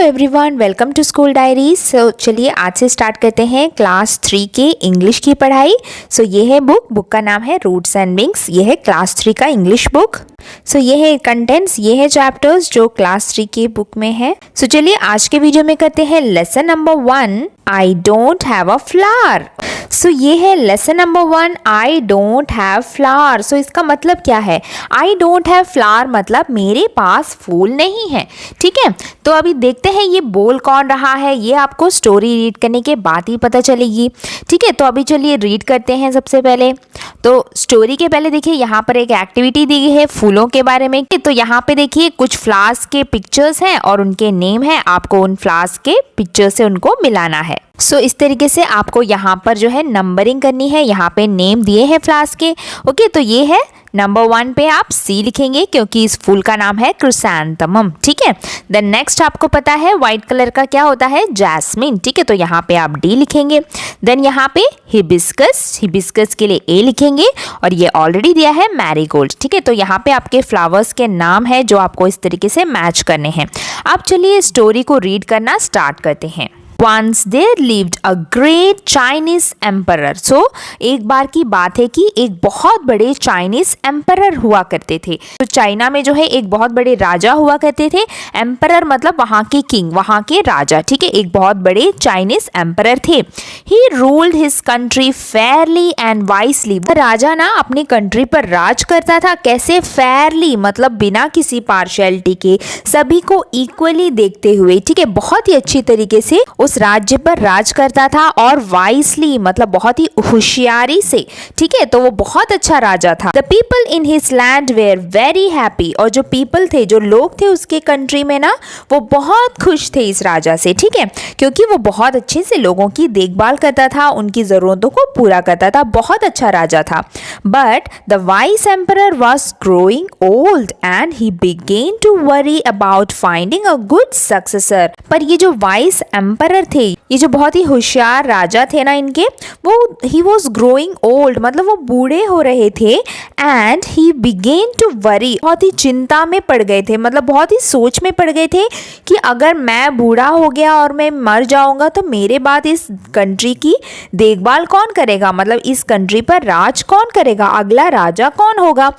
Everyone, welcome to school diaries. चलिए आज से स्टार्ट करते हैं क्लास 3 के इंग्लिश की पढ़ाई। ये है बुक का नाम है रूट्स एंड विंग्स। ये है क्लास 3 का इंग्लिश बुक। ये है कंटेंट्स, ये है चैप्टर्स जो क्लास 3 की बुक में है। चलिए आज के वीडियो में करते हैं lesson number 1, I don't have a flower. ये है lesson number 1, I don't have flower. इसका मतलब क्या है? आई डोंट हैव फ्लावर मतलब मेरे पास फूल नहीं है। ठीक है, तो अभी देखते हैं ये बोल कौन रहा है। ये आपको स्टोरी रीड करने के बाद ही पता चलेगी। ठीक है, तो अभी चलिए रीड करते हैं। सबसे पहले तो स्टोरी के पहले देखिए यहाँ पर एक एक्टिविटी दी गई है फूलों के बारे में। तो यहाँ पे देखिए कुछ फ्लावर्स के पिक्चर्स हैं और उनके नेम है। आपको उन फ्लावर्स के पिक्चर से उनको मिलाना है। इस तरीके से आपको यहाँ पर जो है नंबरिंग करनी है। यहाँ पे नेम दिए हैं फ्लावर्स के। ओके, तो ये है नंबर 1 पे आप सी लिखेंगे क्योंकि इस फूल का नाम है क्रिसैंथेमम। ठीक है, देन नेक्स्ट आपको पता है व्हाइट कलर का क्या होता है? जैस्मिन। ठीक है, तो यहाँ पे आप डी लिखेंगे। देन यहाँ पे हिबिस्कस, हिबिस्कस के लिए ए लिखेंगे और ये ऑलरेडी दिया है मैरीगोल्ड। ठीक है, तो यहाँ पे आपके फ्लावर्स के नाम है जो आपको इस तरीके से मैच करने हैं। अब चलिए स्टोरी को रीड करना स्टार्ट करते हैं। Once there lived a great Chinese emperor. एक बार की बात है कि एक बहुत बड़े चाइनीज एम्परर हुआ करते थे। तो चाइना में जो है एक बहुत बड़े राजा हुआ करते थे। एम्परर मतलब वहाँ के किंग, वहाँ के राजा। ठीक है, एक बहुत बड़े चाइनीज एम्परर थे। He ruled his country fairly and wisely. राजा ना अपनी कंट्री पर राज करता था। कैसे? फेयरली मतलब बिना किसी पार्शियलिटी के, सभी को इक्वली देखते हुए। ठीक है, बहुत ही अच्छी तरीके से उस राज्य पर राज करता था और वाइसली मतलब बहुत ही होशियारी से। ठीक है, तो वो बहुत अच्छा राजा था। The people in his land were very happy. और जो पीपल थे, जो लोग थे उसके कंट्री में ना, वो बहुत खुश थे इस राजा से। ठीक है, क्योंकि वो बहुत अच्छे से लोगों की देखभाल करता था, उनकी जरूरतों को पूरा करता था। बहुत अच्छा राजा था। But the wise emperor was growing old and he began to worry about finding a good successor. पर ये जो वाइस एम्परर थे, ये जो बहुत ही होशियार राजा थे ना इनके, वो ही वॉज ग्रोइंग ओल्ड मतलब वो बूढ़े हो रहे थे। And he began to worry, बहुत ही चिंता में पड़ गए थे, मतलब बहुत ही सोच में पड़ गए थे कि अगर मैं बूढ़ा हो गया और मैं मर जाऊंगा तो मेरे बाद इस कंट्री की देखभाल कौन करेगा, मतलब इस कंट्री पर राज कौन करेगा, अगला राजा कौन होगा।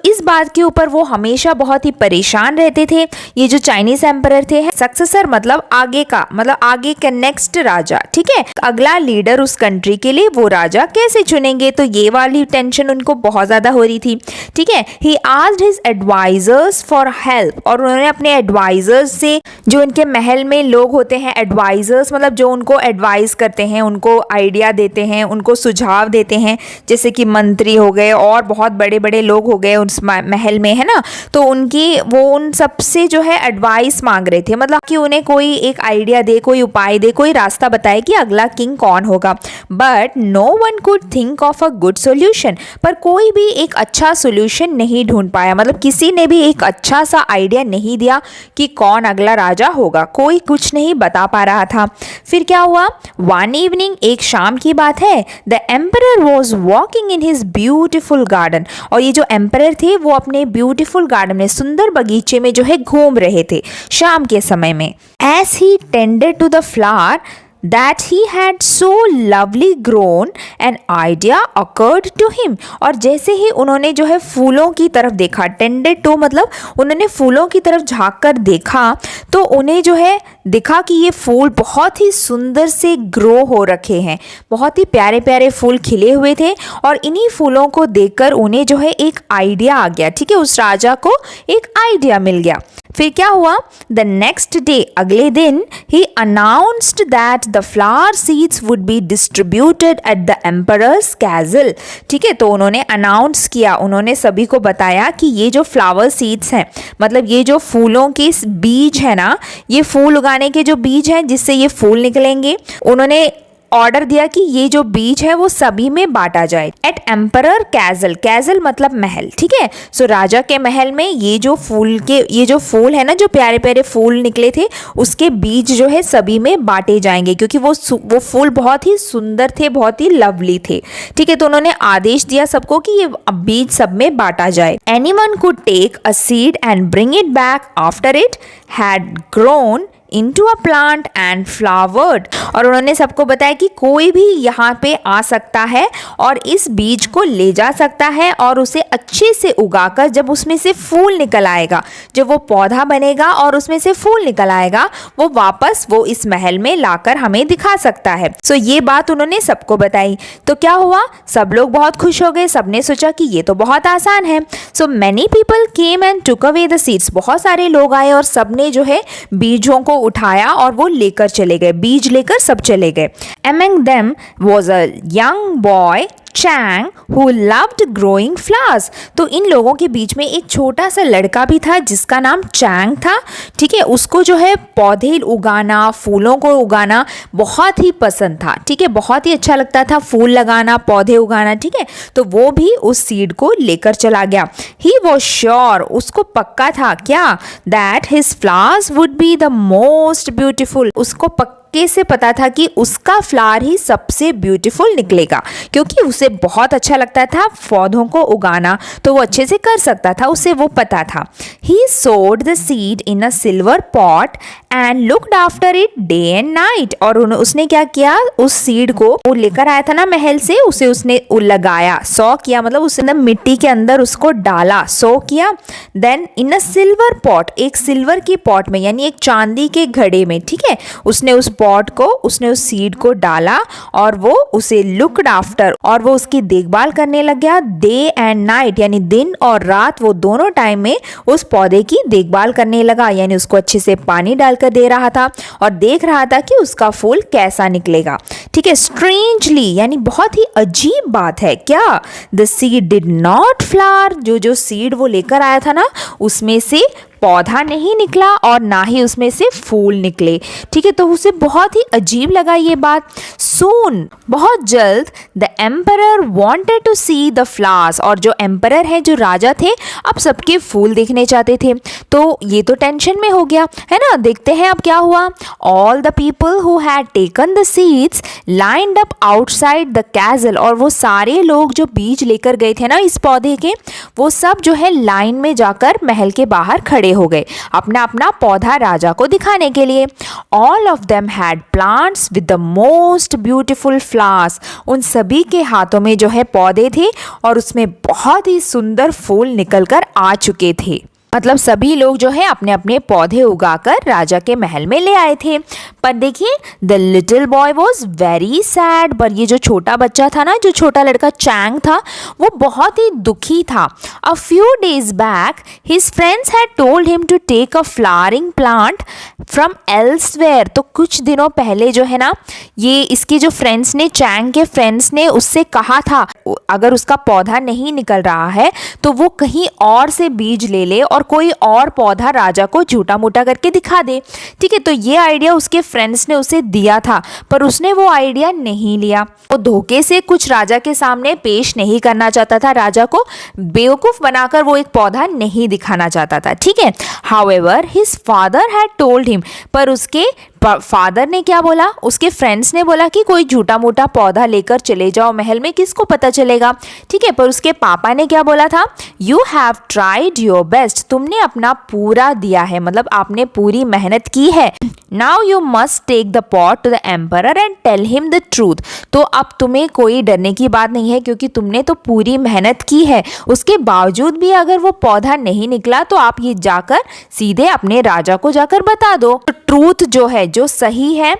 इस बात के ऊपर वो हमेशा बहुत ही परेशान रहते थे। ये जो चाइनीज एम्परर थे, सक्सेसर मतलब आगे का, मतलब आगे का नेक्स्ट राजा। ठीक है, अगला लीडर उस कंट्री के लिए वो राजा कैसे चुनेंगे, तो ये वाली टेंशन उनको बहुत ज्यादा हो रही थी। ठीक है, he asked his advisers for help. और उन्होंने अपने एडवाइजर्स से, जो उनके महल में लोग होते हैं, एडवाइजर्स मतलब जो उनको एडवाइस करते हैं, उनको आइडिया देते हैं, उनको सुझाव देते हैं, जैसे कि मंत्री हो गए और बहुत बड़े बड़े लोग हो गए उस महल में, है ना। तो वो उन सबसे जो है एडवाइस मांग रहे थे, मतलब कि उन्हें कोई एक आइडिया दे, कोई उपाय दे, कोई रास्ता बताए कि अगला किंग कौन होगा। But no one could think of a good solution. पर कोई भी एक अच्छा सोल्यूशन नहीं ढूंढ पाया, मतलब किसी ने भी एक अच्छा सा आइडिया नहीं दिया कि कौन अगला राजा होगा। कोई कुछ नहीं बता पा रहा था। फिर क्या हुआ? वन इवनिंग, एक शाम की बात है, the emperor was walking in his beautiful garden. और ये जो एम्परर थे वो अपने ब्यूटीफुल गार्डन में, सुंदर बगीचे में जो है घूम रहे थे शाम के समय में। As he tended to the flower that he had so lovely grown, an idea occurred to him. और जैसे ही उन्होंने जो है फूलों की तरफ देखा, टेंडेड टू मतलब उन्होंने फूलों की तरफ झांक कर देखा, तो उन्हें जो है दिखा कि ये फूल बहुत ही सुंदर से ग्रो हो रखे हैं, बहुत ही प्यारे प्यारे फूल खिले हुए थे। और इन्हीं फूलों को देखकर उन्हें जो है एक आइडिया आ गया। ठीक है, उस राजा को एक आइडिया मिल गया। फिर क्या हुआ? द नेक्स्ट डे, अगले दिन, he announced that the flower seeds would be distributed at the emperor's castle. ठीक है, तो उन्होंने अनाउंस किया, उन्होंने सभी को बताया कि ये जो फ्लावर सीड्स हैं, मतलब ये जो फूलों के बीज है ना, ये फूल उगाने के जो बीज हैं जिससे ये फूल निकलेंगे, उन्होंने ऑर्डर दिया कि ये जो बीज है वो सभी में बांटा जाए। एट एम्परर कैसल, कैसल मतलब महल। ठीक है, राजा के महल में ये जो फूल है ना, जो प्यारे प्यारे फूल निकले थे, उसके बीज जो है सभी में बांटे जाएंगे क्योंकि वो फूल बहुत ही सुंदर थे, बहुत ही लवली थे। ठीक है, तो उन्होंने आदेश दिया सबको कि ये बीज सब में बांटा जाए। Anyone could take a seed and bring it back after it had grown into a plant and flowered। और उन्होंने सबको बताया कि कोई भी यहाँ पे आ सकता है और इस बीज को ले जा सकता है और उसे अच्छे से उगाकर जब उसमें से फूल निकल आएगा, जब वो पौधा बनेगा और उसमें से फूल निकल आएगा, वो वापस वो इस महल में लाकर हमें दिखा सकता है। सो ये बात उन्होंने सबको बताई। तो क्या हुआ, सब लोग बहुत खुश हो गए। सबने सोचा कि ये तो बहुत आसान है। So many people came and took away the seeds. बहुत सारे लोग आए और सबने जो है बीजों को उठाया और वो लेकर चले गए, बीज लेकर सब चले गए। Among them was a young boy Chang who loved growing flowers। तो इन लोगों के बीच में एक छोटा सा लड़का भी था जिसका नाम चैंग था। ठीक है, उसको जो है पौधे उगाना, फूलों को उगाना बहुत ही पसंद था। ठीक है, बहुत ही अच्छा लगता था फूल लगाना, पौधे उगाना। ठीक है, तो वो भी उस सीड को लेकर चला गया। ही वॉज श्योर, उसको पक्का था क्या, that his flowers would be the most beautiful. उसको पक्के से पता था कि उसका फ्लावर ही सबसे ब्यूटीफुल निकलेगा, क्योंकि उसे बहुत अच्छा लगता था पौधों को उगाना, तो वो अच्छे से कर सकता था, उसे वो पता था। ही सोड the seed in a silver pot and looked after it day and night. और उसने क्या किया, उस सीड को वो लेकर आया था ना महल से, उसे उसने लगाया, सो किया, मतलब उसने मिट्टी के अंदर उसको डाला, सो किया। Then in a silver pot, एक सिल्वर की पॉट में, यानी एक चांदी के घड़े में, ठीक है, उसने उस पॉट को, उसने उस सीड को डाला और वो उसे लुक्ड आफ्टर, और वो उसकी देखभाल करने लग गया डे एंड नाइट, यानी दिन और रात वो दोनों टाइम में उस पौधे की देखभाल करने लगा, यानी उसको अच्छे से पानी डालकर दे रहा था और देख रहा था कि उसका फूल कैसा निकलेगा। ठीक है, स्ट्रेंजली, यानी बहुत ही अजीब बात है क्या, the seed did not flower, जो सीड वो लेकर आया था ना, उसमें से पौधा नहीं निकला और ना ही उसमें से फूल निकले। ठीक है, तो उसे बहुत ही अजीब लगा ये बात। सून, बहुत जल्द, the emperor wanted to see the flowers, और जो एम्परर है, जो राजा थे, अब सबके फूल देखने चाहते थे। तो ये तो टेंशन में हो गया है ना। देखते हैं अब क्या हुआ। All the people who had taken the seeds lined up outside the castle, और वो सारे लोग जो बीज लेकर गए थे ना इस पौधे के, वो सब जो है लाइन में जाकर महल के बाहर खड़े हो गए, अपना अपना पौधा राजा को दिखाने के लिए। All of them had plants with the most beautiful flowers, उन सभी के हाथों में जो है पौधे थे और उसमें बहुत ही सुंदर फूल निकलकर आ चुके थे। मतलब सभी लोग जो है अपने अपने पौधे उगाकर राजा के महल में ले आए थे। पर देखिए, the little boy was very sad, पर ये जो छोटा बच्चा था ना, जो छोटा लड़का चैंग था, वो बहुत ही दुखी था। A few days back his friends had told him to take a flowering plant from elsewhere. तो कुछ दिनों पहले जो है ना, ये इसके जो फ्रेंड्स ने, चैंग के फ्रेंड्स ने उससे कहा था अगर उसका पौधा नहीं निकल रहा है तो वो कहीं और से बीज ले ले और कोई और पौधा राजा को झूठा मूठा करके दिखा दे। ठीक है, तो ये आइडिया उसके फ्रेंड्स ने उसे दिया था, पर उसने वो आइडिया नहीं लिया। वो धोखे से कुछ राजा के सामने पेश नहीं करना चाहता था, राजा को बेवकूफ बनाकर वो एक पौधा नहीं दिखाना चाहता था। ठीक है, however his father had told him, पर उसके फादर ने क्या बोला, उसके फ्रेंड्स ने बोला कि कोई झूठा मूठा पौधा लेकर चले जाओ महल में, किसको पता चलेगा। ठीक है, पर उसके पापा ने क्या बोला था, you have tried your best, तुमने अपना पूरा दिया है, मतलब आपने पूरी मेहनत की है। Now you must take the pot to the emperor and tell him the truth. तो अब तुम्हें कोई डरने की बात नहीं है, क्योंकि तुमने तो पूरी मेहनत की है। उसके बावजूद भी अगर वो पौधा नहीं निकला तो आप ये जाकर सीधे अपने राजा को जाकर बता दो। तो ट्रूथ जो है, जो सही है,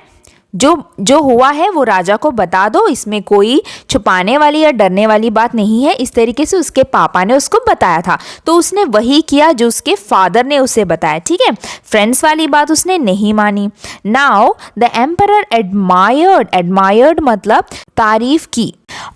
जो हुआ है वो राजा को बता दो, इसमें कोई छुपाने वाली या डरने वाली बात नहीं है। इस तरीके से उसके पापा ने उसको बताया था, तो उसने वही किया जो उसके फादर ने उसे बताया। ठीक है, फ्रेंड्स वाली बात उसने नहीं मानी। नाउ द एम्परर एडमायर्ड मतलब तारीफ की,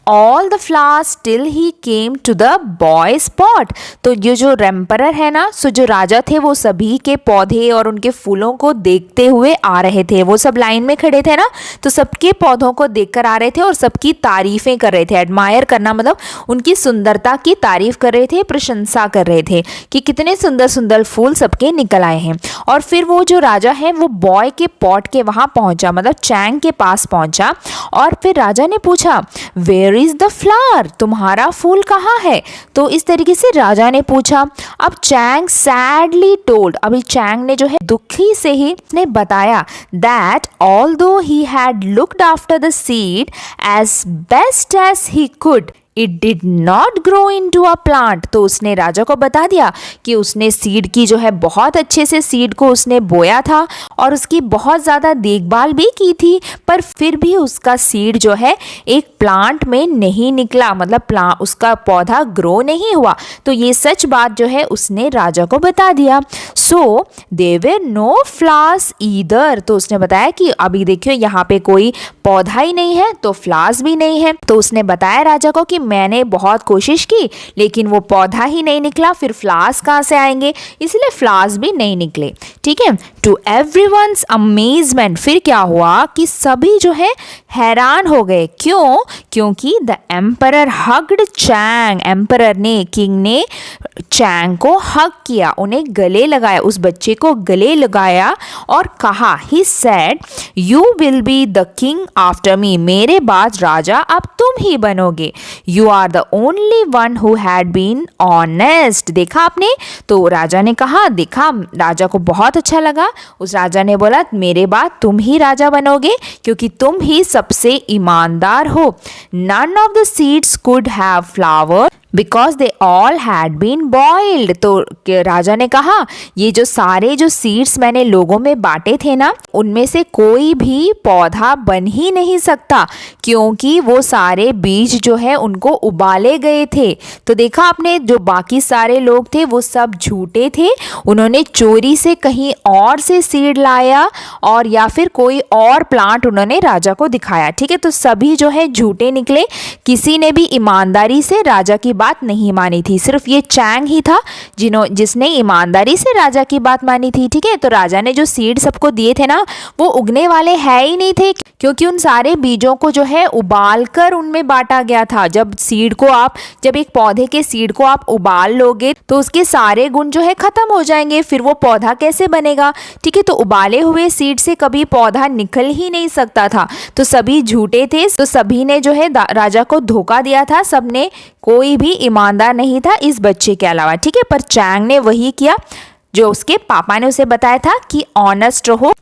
all the flowers till he came to the boy spot. तो ये जो एम्परर है ना, सो जो राजा थे, वो सभी के पौधे और उनके फूलों को देखते हुए आ रहे थे। वो सब लाइन में खड़े थे ना, तो सबके पौधों को देखकर आ रहे थे और सबकी तारीफें कर रहे थे। एडमायर करना मतलब उनकी सुंदरता की तारीफ कर रहे थे, प्रशंसा कर रहे थे कि कितने सुंदर सुंदर फूल सबके निकल आए हैं। और फिर वो जो राजा है वो बॉय के पॉट के वहाँ पहुँचा, मतलब चैंग के पास पहुँचा, और फिर राजा ने पूछा, वेयर इज द फ्लावर, तुम्हारा फूल कहाँ है? तो इस तरीके से राजा ने पूछा। अब चैंग सैडली टोल्ड, अभी चैंग ने जो है दुखी से ही ने बताया that although he had looked after the seed as best as he could, it did not grow into a plant. तो उसने राजा को बता दिया कि उसने सीड की जो है बहुत अच्छे से सीड को उसने बोया था और उसकी बहुत ज़्यादा देखभाल भी की थी, पर फिर भी उसका सीड जो है एक प्लांट में नहीं निकला, मतलब उसका पौधा ग्रो नहीं हुआ। तो ये सच बात जो है उसने राजा को बता दिया। So there no flowers either, तो उसने बताया कि अभी देखियो यहाँ पे कोई पौधा ही नहीं है तो फ्लावर्स भी नहीं है। तो उसने बताया राजा को कि मैंने बहुत कोशिश की लेकिन वो पौधा ही नहीं निकला, फिर फ्लावर्स कहाँ से आएंगे, इसलिए फ्लावर्स भी नहीं निकले। ठीक है, टू एवरीवन्स अमेजमेंट, फिर क्या हुआ कि सभी जो है हैरान हो गए। क्यों? क्योंकि the emperor hugged Chang, emperor ने, किंग ने चैंग को हग किया, उन्हें गले लगाया, उस बच्चे को गले लगाया और कहा, he said you will be the king after me, मेरे बाद राजा अब तुम ही बनोगे। You are the only one who had been honest, देखा आपने? तो राजा ने कहा, देखा, राजा को बहुत अच्छा लगा। उस राजा ने बोला मेरे बाद तुम ही राजा बनोगे क्योंकि तुम ही सबसे ईमानदार हो। None of the seeds could have flower because they all had been boiled. तो राजा ने कहा ये जो सारे जो सीड्स मैंने लोगों में बांटे थे ना, उनमें से कोई भी पौधा बन ही नहीं सकता क्योंकि वो सारे बीज जो है उनको उबाले गए थे। तो देखा आपने, जो बाकी सारे लोग थे वो सब झूठे थे, उन्होंने चोरी से कहीं और से सीड लाया और या फिर कोई और प्लांट उन्होंने राजा को दिखाया। ठीक है, तो सभी जो है झूठे निकले, किसी ने भी ईमानदारी से राजा की बात नहीं मानी थी, सिर्फ ये चैंग ही था जिसने ईमानदारी से राजा की बात मानी थी। ठीक है, तो राजा ने जो सीड सबको दिए थे ना वो उगने वाले है ही नहीं थे क्योंकि उन सारे बीजों को जो है उबाल कर उनमें बांटा गया था। जब एक पौधे के सीड को आप उबाल लोगे तो उसके सारे गुण जो है खत्म हो जाएंगे, फिर वो पौधा कैसे बनेगा? ठीक है, तो उबाले हुए सीड से कभी पौधा निकल ही नहीं सकता था। तो सभी झूठे थे, तो सभी ने जो है राजा को धोखा दिया था, सबने, कोई भी ईमानदार नहीं था इस बच्चे के अलावा। ठीक है, पर चैंग ने वही किया जो उसके पापा ने उसे बताया था कि ऑनेस्ट रहो,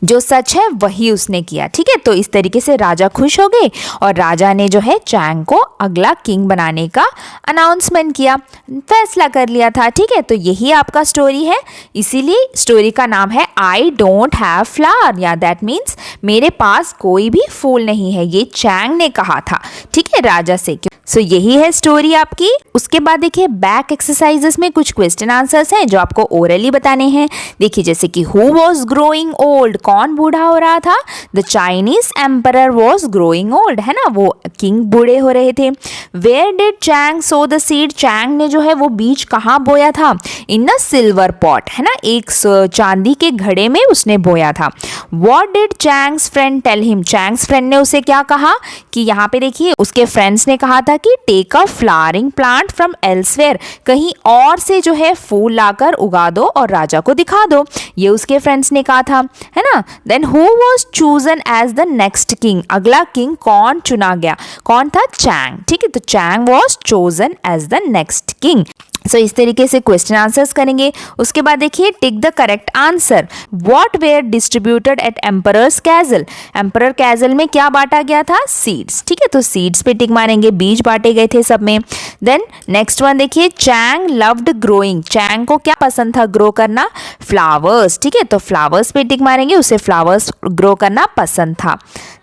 जो सच है वही उसने किया। ठीक है, तो इस तरीके से राजा खुश हो गए और राजा ने जो है चैंग को अगला किंग बनाने का अनाउंसमेंट किया, फैसला कर लिया था। ठीक है, तो यही आपका स्टोरी है, इसीलिए स्टोरी का नाम है आई डोंट हैव फ्लावर, या दैट मीन्स मेरे पास कोई भी फूल नहीं है, ये चैंग ने कहा था। ठीक है, राजा से। सो यही है स्टोरी आपकी। उसके बाद देखिए बैक एक्सरसाइजेस में कुछ क्वेश्चन आंसर्स हैं जो आपको ओरली बताने हैं। देखिए जैसे कि हु वॉज ग्रोइंग ओल्ड, कौन बूढ़ा हो रहा था? The Chinese emperor was growing old, है ना, वो किंग बूढ़े हो रहे थे। Where did Chang sow the seed, Chang ने जो है वो बीज कहाँ बोया था? इन अ सिल्वर पॉट, है ना, एक चांदी के घड़े में उसने बोया था। What did Chang's friend tell him, Chang's friend ने उसे क्या कहा? कि यहाँ पे देखिए उसके फ्रेंड्स ने कहा था कि take a flowering plant from elsewhere, कहीं और से जो है फूल लाकर उगा दो और राजा को दिखा दो, ये उसके फ्रेंड्स ने कहा था, है ना। Then who was chosen as the next king, अगला किंग कौन चुना गया? कौन था? चैंग। ठीक है, तो Chang was chosen as the next king. So इस तरीके से क्वेश्चन आंसर्स करेंगे। उसके बाद देखिए tick the correct answer. What were distributed at emperor's castle, emperor castle में क्या बांटा गया था? सीड्स। ठीक है, तो सीड्स पे टिक मारेंगे, बीज बांटे गए थे सब में। देन नेक्स्ट वन देखिए चैंग लव्ड ग्रोइंग, चैंग को क्या पसंद था ग्रो करना? फ्लावर्स। ठीक है, तो फ्लावर्स पे टिक मारेंगे, उसे फ्लावर्स ग्रो करना पसंद था।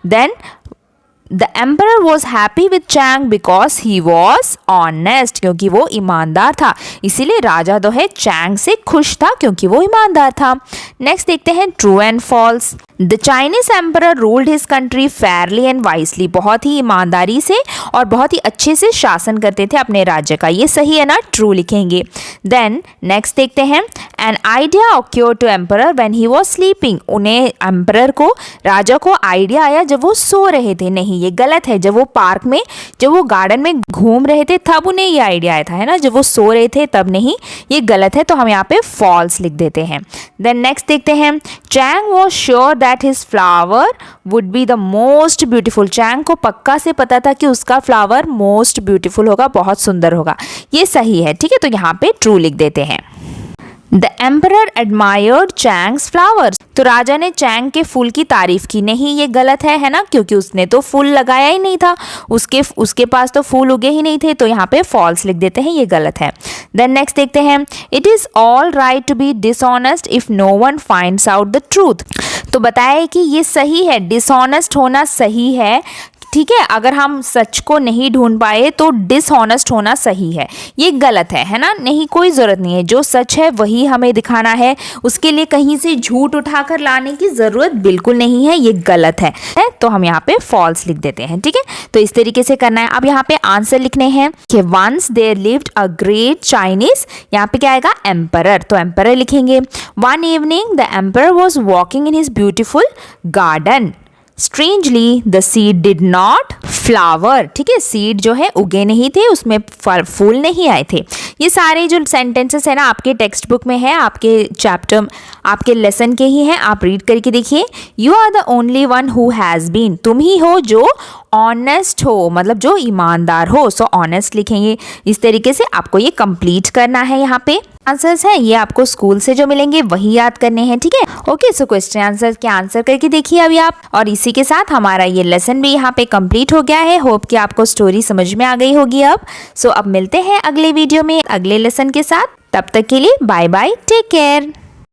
Then The emperor was happy with Chang because he was honest, क्योंकि वो ईमानदार था, इसीलिए राजा जो है चैंग से खुश था क्योंकि वो ईमानदार था। नेक्स्ट देखते हैं true and false. The Chinese emperor ruled his country fairly and wisely, बहुत ही ईमानदारी से और बहुत ही अच्छे से शासन करते थे अपने राज्य का, ये सही है ना, ट्रू लिखेंगे। देन नेक्स्ट देखते हैं an idea occurred to emperor when he was sleeping, उन्हें एम्परर को, राजा को आइडिया आया जब वो सो रहे थे, नहीं नहीं, ये गलत है। जब वो पार्क में, जब वो गार्डन में घूम रहे थे तब उन्हें ये आइडिया आया था, है ना, जब वो सो रहे थे तब नहीं, ये गलत है। तो हम यहाँ पे फॉल्स लिख देते हैं। देन नेक्स्ट देखते हैं, Chang was sure that his flower would be the most beautiful. Chang को पक्का से पता था कि उसका फ्लावर मोस्ट ब्यूटीफुल होगा, बहुत सुंदर होगा। ये सही है, ठीक है, तो यहाँ पे ट्रू लिख देते हैं। The emperor admired Chang's flowers. तो राजा ने चैंग के फूल की तारीफ की। नहीं, ये गलत है ना, क्योंकि उसने तो फूल लगाया ही नहीं था, उसके पास तो फूल उगे ही नहीं थे। तो यहाँ पे फॉल्स लिख देते हैं, ये गलत है। देन नेक्स्ट देखते हैं, it is all right to be dishonest if no one finds out the truth. तो बताया है कि ये सही है, डिसऑनेस्ट होना सही है, ठीक है। अगर हम सच को नहीं ढूंढ पाए तो डिसऑनेस्ट होना सही है, ये गलत है ना, नहीं, कोई ज़रूरत नहीं है। जो सच है वही हमें दिखाना है, उसके लिए कहीं से झूठ उठाकर लाने की ज़रूरत बिल्कुल नहीं है, ये गलत है। तो हम यहाँ पे फॉल्स लिख देते हैं, ठीक है। तो इस तरीके से करना है। अब यहाँ पे आंसर लिखने हैं कि once there lived a great Chinese, यहाँ पे क्या आएगा, एम्परर, तो एम्परर लिखेंगे। One evening the emperor was walking in his beautiful garden, strangely the seed did not flower, ठीक है, सीड जो है उगे नहीं थे, उसमें फूल नहीं आए थे। ये सारे जो सेंटेंसेस है ना आपके टेक्स्ट बुक में है, आपके चैप्टर, आपके लेसन के ही हैं, आप रीड करके देखिए। You are the only one who has been, तुम ही हो जो ऑनेस्ट हो, मतलब जो ईमानदार हो, सो ऑनेस्ट लिखेंगे। इस तरीके से आपको ये कंप्लीट करना है। यहाँ पे आंसर्स हैं, ये आपको स्कूल से जो मिलेंगे वही याद करने हैं, ठीक है। ओके, सो क्वेश्चन आंसर के आंसर करके देखिए अभी आप। और इसी के साथ हमारा ये लेसन भी यहाँ पे कंप्लीट हो गया है। होप कि आपको स्टोरी समझ में आ गई होगी अब। सो अब मिलते हैं अगले वीडियो में अगले लेसन के साथ। तब तक के लिए बाय बाय, टेक केयर।